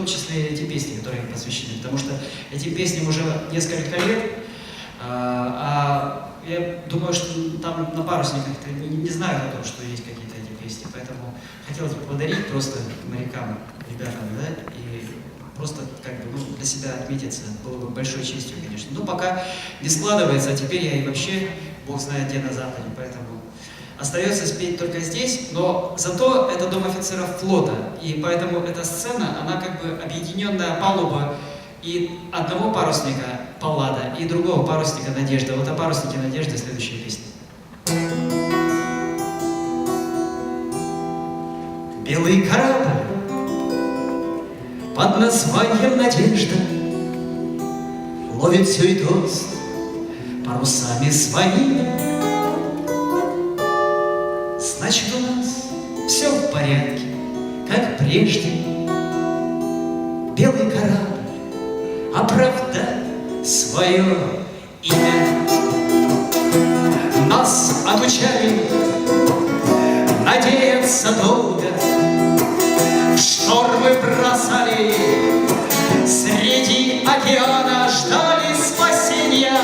том числе и эти песни, которые им посвящены, потому что этим песням уже несколько лет, а я думаю, что там на парусниках не знают о том, что есть какие-то эти песни, поэтому хотелось бы подарить просто морякам, ребятам, да, и просто как бы для себя отметиться было бы большой честью, конечно. Но пока не складывается, а теперь я и вообще, Бог знает где на Западе, поэтому остается спеть только здесь, но зато это Дом офицеров флота, и поэтому эта сцена, она как бы объединенная палуба и одного парусника Паллада, и другого парусника Надежда. Вот о паруснике Надежды следующая песня. Белый корабль под названием «Надежда» ловит все и тост парусами своими. Значит, у нас все в порядке, как прежде. Белый корабль оправдай свое имя. Нас отучали надеяться долго, в штормы бросали, среди океана ждали спасения.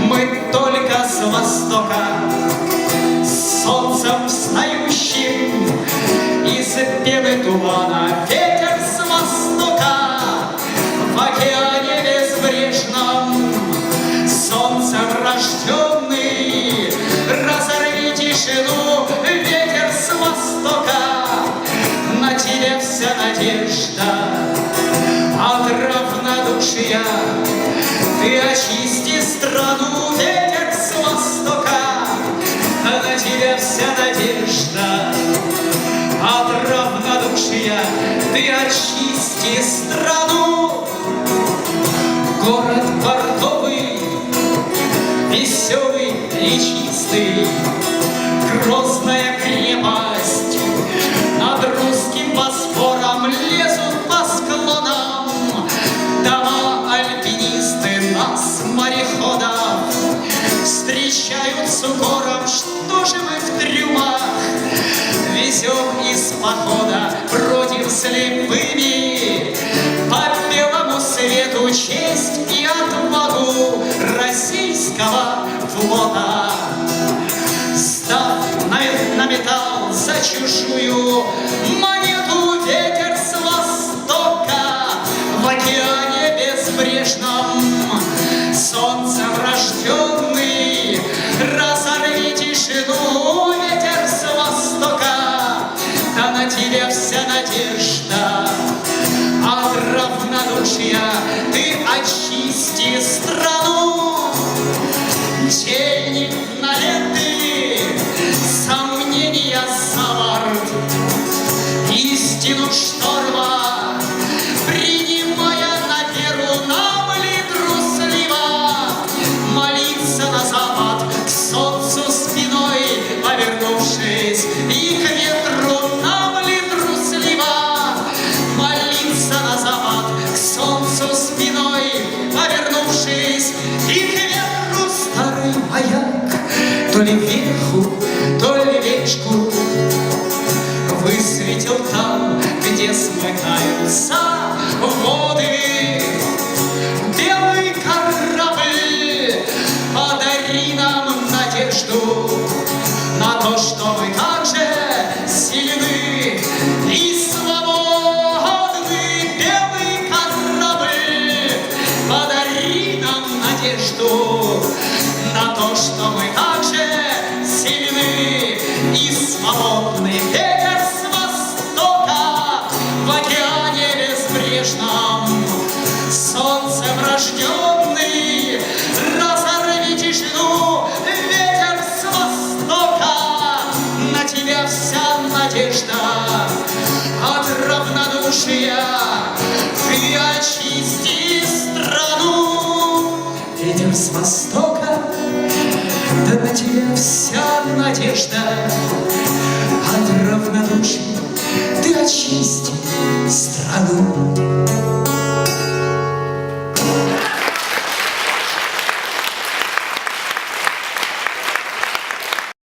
Мы только с востока, с солнцем встающим из пены тумана, ветер с востока в океане безбрежном, солнцем рожденный, разорви тишину, ветер с востока. На тебе вся надежда от равнодушия, ты очисти страну, ветер с востока. На тебя вся надежда от равнодушия, ты очисти страну. Город портовый, веселый и чистый, грозная крепость, над русским Босфором лезут по склонам дома альпинисты нас, мореходов, встречают с укором. Что же мы в трюмах везем из похода, бродим слепыми по белому свету, честь и отвагу российского флота. Сдав на металл за чужую монету, ветер с востока в океане безбрежном, солнцем рожденный, разорви тишину, ветер с востока. Да на тебе вся надежда от равнодушия, ты очисти страну. Тени налеты, сомнения за борт, истину шторма принимая на веру, нам ли трусливо молиться на запад, к солнцу спиной повернувшись, и к ветру? Нам ли трусливо молиться на запад, к солнцу спиной повернувшись, и к ветру? Старый маяк то ли вверху, то ли вечку высветил там, где смыкаются воды. Белый корабль, подари нам надежду на то, что мы также сильны и свободны. Белый корабль, подари нам надежду на то, что мы также сильны и свободны. Ветер с востока в океане безбрежном, солнцем рожденный, разорви тишину, ветер с востока. На тебя вся надежда от равнодушия, ты очисти страну. Ветер с востока, да на тебя вся надежда от равнодушия, ты очисти страну.